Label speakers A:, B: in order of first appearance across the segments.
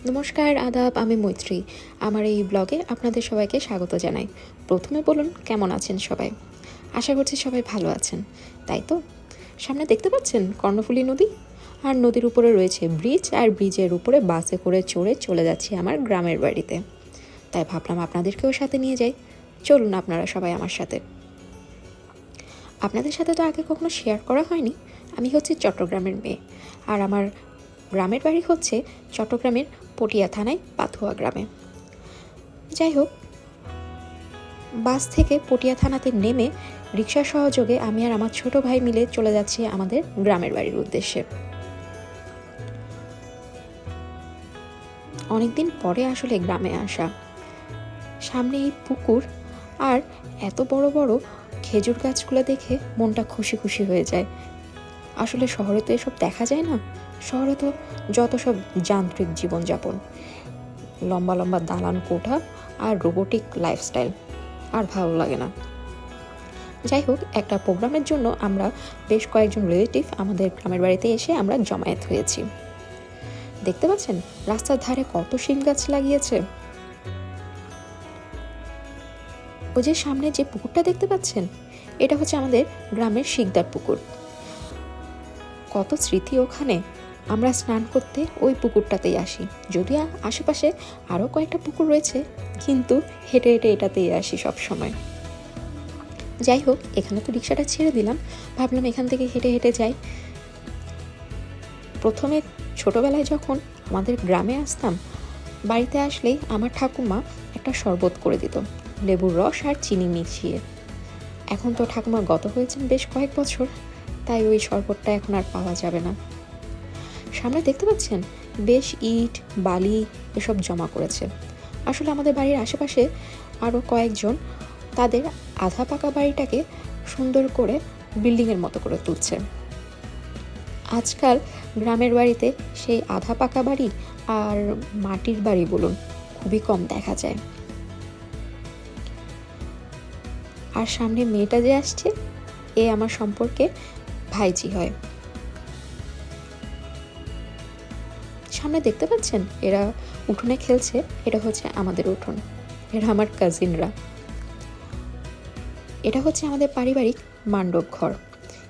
A: নমস্কার, আদাব। আমি মৈত্রী। আমার এই ব্লগে আপনাদের সবাইকে স্বাগত জানাই। প্রথমে বলুন, কেমন আছেন সবাই? আশা করছি সবাই ভালো আছেন, তাই তো? সামনে দেখতে পাচ্ছেন কর্ণফুলী নদী, আর নদীর উপরে রয়েছে ব্রিজ, আর ব্রিজের উপরে বাসে করে চড়ে চলে যাচ্ছি আমার গ্রামের বাড়িতে। তাই ভাবলাম আপনাদেরকেও সাথে নিয়ে যাই। চলুন আপনারা সবাই আমার সাথে। আপনাদের সাথে তো আগে কখনো শেয়ার করা হয়নি। আমি হচ্ছি চট্টগ্রামের মেয়ে, আর আমার গ্রামের বাড়ি হচ্ছে চট্টগ্রামের পটিয়া থানায় পাথুয়া গ্রামে। যাই হোক, বাস থেকে পটিয়া থানাতে নেমে রিক্সা সহযোগে আমি আর আমার ছোট ভাই মিলে চলে যাচ্ছি আমাদের গ্রামের বাড়ির উদ্দেশ্যে। অনেকদিন পরে আসলে গ্রামে আসা। সামনে এই পুকুর আর এত বড় বড় খেজুর গাছগুলো দেখে মনটা খুশি খুশি হয়ে যায়। আসলে শহরে তো এসব দেখা যায় না। শহরে তো যত সব যান্ত্রিক জীবনযাপন, লম্বা লম্বা দালান কোঠা আর রোবোটিক লাইফস্টাইল, আর ভালো লাগে না। যাই হোক, একটা প্রোগ্রামের জন্য আমরা বেশ কয়েকজন রিলেটিভ আমাদের গ্রামের বাড়িতে এসে আমরা জমায়েত হয়েছি। দেখতে পাচ্ছেন রাস্তার ধারে কত শিম গাছ লাগিয়েছে। ওই যে সামনে যে পুকুরটা দেখতে পাচ্ছেন, এটা হচ্ছে আমাদের গ্রামের শিকদার পুকুর। কত স্মৃতি ওখানে। আমরা স্নান করতে ওই পুকুরটাতেই আসি, যদিও আশেপাশে আরও কয়েকটা পুকুর রয়েছে, কিন্তু হেঁটে হেঁটে এটাতেই আসি সব সময়। যাই হোক, এখানে তো রিক্সাটা ছেড়ে দিলাম, ভাবলাম এখান থেকে হেঁটে হেঁটে যাই। প্রথমে ছোটবেলায় যখন আমাদের গ্রামে আসতাম, বাড়িতে আসলেই আমার ঠাকুমা একটা শরবত করে দিত, লেবুর রস আর চিনি মিশিয়ে। এখন তো ঠাকুমা গত হয়েছেন বেশ কয়েক বছর, তাই ওই শরবতটা এখন আর পাওয়া যাবে না। সামনে দেখতে পাচ্ছেন বেশ ইট বালি এসব জমা করেছে। আসলে আমাদের বাড়ির আশেপাশে আরও কয়েকজন তাদের আধা পাকা বাড়িটাকে সুন্দর করে বিল্ডিংয়ের মতো করে তুলছে। আজকাল গ্রামের বাড়িতে সেই আধা পাকা বাড়ি আর মাটির বাড়ি বলুন খুবই কম দেখা যায়। আর সামনে মেয়েটা যে আসছে, এ আমার সম্পর্কে ভাইজি হয়। সামনে দেখতে পাচ্ছেন এরা উঠোনে খেলছে, এটা হচ্ছে আমাদের উঠোন, এরা আমার কাজিনরা। এটা হচ্ছে আমাদের পারিবারিক মান্ডব ঘর,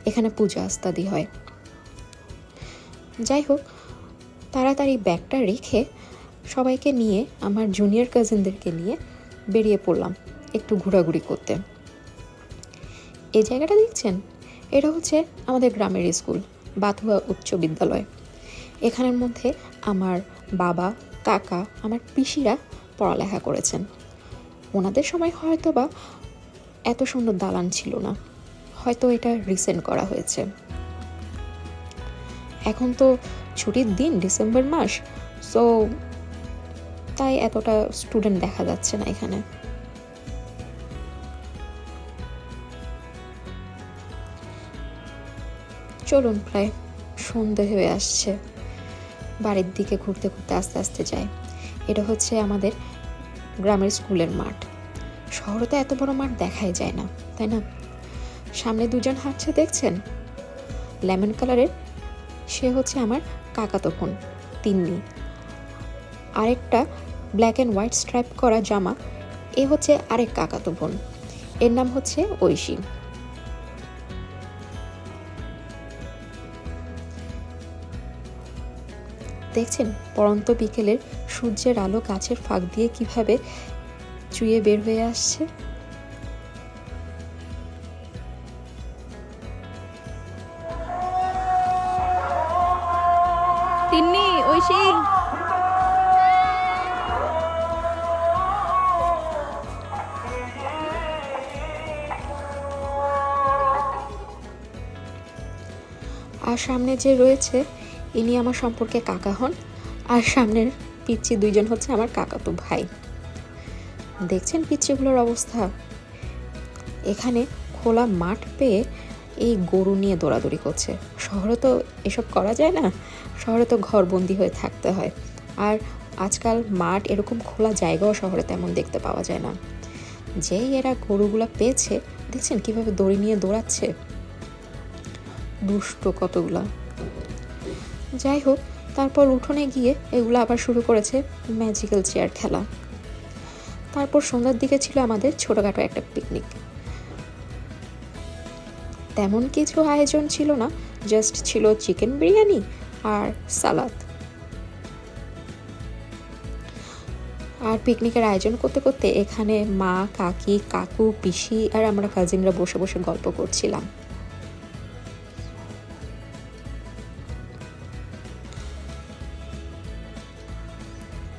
A: এখানে পূজা আস্তাদি হয়। যাই হোক, তাড়াতাড়ি ব্যাগটা রেখে সবাইকে নিয়ে, আমার জুনিয়র কাজিনদেরকে নিয়ে বেরিয়ে পড়লাম একটু ঘোরাঘুরি করতে। এই জায়গাটা দেখছেন, এটা হচ্ছে আমাদের গ্রামের স্কুল, বাথুয়া উচ্চ বিদ্যালয়। এখানের মধ্যে আমার বাবা, কাকা, আমার পিসিরা পড়ালেখা করেছেন। ওনাদের সময় হয়তো বা এত সুন্দর দালান ছিল না, হয়তো এটা রিসেন্ট করা হয়েছে। এখন তো ছুটির দিন, ডিসেম্বর মাস, সো তাই এতটা স্টুডেন্ট দেখা যাচ্ছে না এখানে। চলুন, প্রায় সন্ধে হয়ে আসছে, বাড়ির দিকে ঘুরতে ঘুরতে আস্তে আস্তে যাই। এটা হচ্ছে আমাদের গ্রামের স্কুলের মাঠ। শহরে তো এত বড় মাঠ দেখাই যায় না, তাই না? সামনে দুজন হাঁটছে দেখছেন, লেমন কালারের, সে হচ্ছে আমার কাকাতো বোন তিন্নি। আরেকটা ব্ল্যাক অ্যান্ড হোয়াইট স্ট্রাইপ করা জামা, এ হচ্ছে আরেক কাকাতো বোন, এর নাম হচ্ছে ঐশী। দেখছেন পড়ন্ত বিকেলের সূর্যের আলো গাছের ফাঁক দিয়ে কিভাবে চুইয়ে বের হয়ে আসছে।
B: তিন্নি, ঐশী,
A: আর সামনে যে রয়েছে, ইনি আমার সম্পর্কে কাকা হন, আর সামনের পিচ্ছি দুইজন হচ্ছে আমার কাকাতো ভাই। দেখছেন পিচ্ছিগুলোর অবস্থা। এখানে খোলা মাঠ পেয়ে এই গরু নিয়ে দৌড়াদৌড়ি করছে। শহরে তো এসব করা যায় না, শহরে তো ঘরবন্দি হয়ে থাকতে হয়। আর আজকাল মাঠ এরকম খোলা জায়গাও শহরে তেমন দেখতে পাওয়া যায় না। যেই এরা গরুগুলো পেয়েছে, দেখছেন কিভাবে দড়ি নিয়ে দৌড়াচ্ছে, দুষ্ট কতগুলা। যাই হোক, তারপর উঠোনে গিয়ে এগুলো আবার শুরু করেছে ম্যাজিক্যাল চেয়ার খেলা। তারপর সন্ধ্যার দিকে ছিল আমাদের ছোটোখাটো একটা পিকনিক। তেমন কিছু আয়োজন ছিল না, জাস্ট ছিল চিকেন বিরিয়ানি আর সালাদ। আর পিকনিকের আয়োজন করতে করতে এখানে মা, কাকি, কাকু, পিসি আর আমরা কাজিনরা বসে বসে গল্প করছিলাম।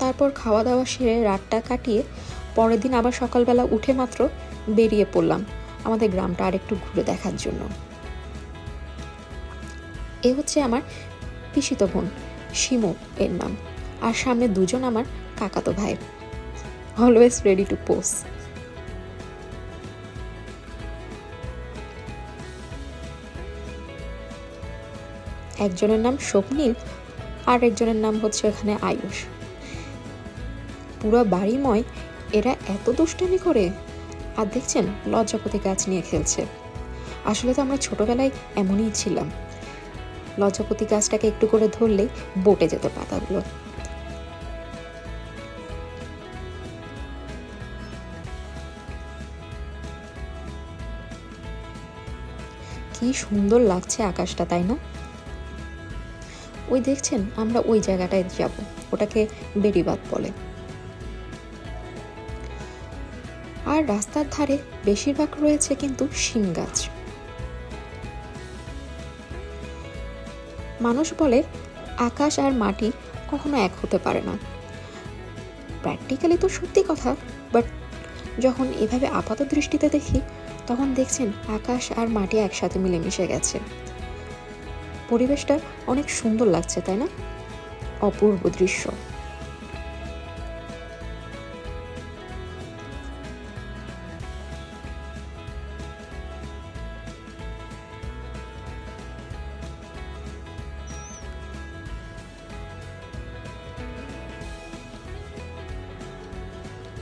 A: তারপর খাওয়া দাওয়া সেরে রাতটা কাটিয়ে পরের দিন আবার সকালবেলা উঠে মাত্র বেরিয়ে পড়লাম আমাদের গ্রামটা আরেকটু ঘুরে দেখার জন্য। এ হচ্ছে আমার পিসিতো বোন, শিমু এর নাম, আর সামনে দুজন আমার কাকাতো ভাই, অলওয়েজ রেডি টু পোজ। একজনের নাম স্বপ্নীল আর একজনের নাম হচ্ছে এখানে আয়ুষ। পুরো বাড়িময় এরা এত দুষ্টামি করে। আর দেখছেন লজ্জাপতি গাছ নিয়ে খেলছে। আসলে তো আমরা ছোটবেলায় এমনই ছিলাম, লজ্জাপতি গাছটাকে একটু করে ধরলেই বটে যেত পাতাগুলো। কি সুন্দর লাগছে আকাশটা, তাই না? ওই দেখছেন আমরা ওই জায়গাটায় যাব, ওটাকে বেড়িবাঁধ বলে। আর রাস্তার ধারে বেশিরভাগ রয়েছে কিন্তু শিম গাছ। মানুষ বলে আকাশ আর মাটি কখনো এক হতে পারে না। প্র্যাকটিক্যালি তো সত্যি কথা, বাট যখন এভাবে আপাত দৃষ্টিতে দেখি তখন দেখছেন আকাশ আর মাটি একসাথে মিলেমিশে গেছে। পরিবেশটা অনেক সুন্দর লাগছে, তাই না? অপূর্ব দৃশ্য।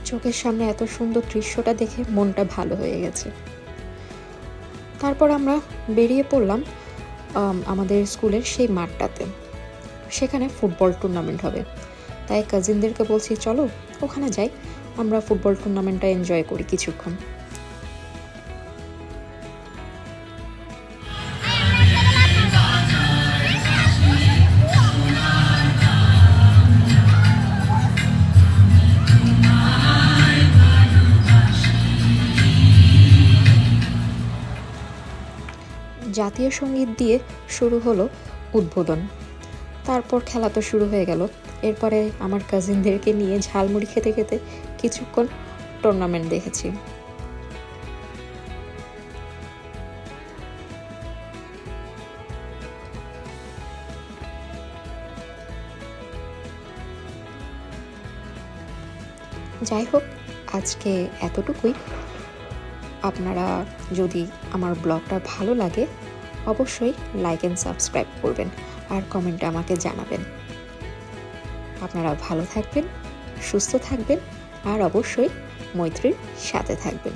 A: চোখের সামনে এত সুন্দর দৃশ্যটা দেখে মনটা ভালো হয়ে গেছে। তারপর আমরা বেরিয়ে পড়লাম আমাদের স্কুলের সেই মাঠটাতে। সেখানে ফুটবল টুর্নামেন্ট হবে, তাই কাজিনদেরকে বলছি চলো ওখানে যাই, আমরা ফুটবল টুর্নামেন্টটা এনজয় করি কিছুক্ষণ। জাতীয় সঙ্গীত দিয়ে শুরু হলো উদ্বোধন। তারপর খেলা তো শুরু হয়ে গেল। এরপরে আমার কাজিনদেরকে নিয়ে ঝালমুড়ি খেতে খেতে কিছুক্ষণ টুর্নামেন্ট দেখেছি। যাই হোক, আজকে এতটুকুই। আপনারা যদি আমার ব্লগটা ভালো লাগে অবশ্যই লাইক অ্যান্ড সাবস্ক্রাইব করবেন আর কমেন্টে আমাকে জানাবেন। আপনারা ভালো থাকবেন, সুস্থ থাকবেন আর অবশ্যই মৈত্রীর সাথে থাকবেন।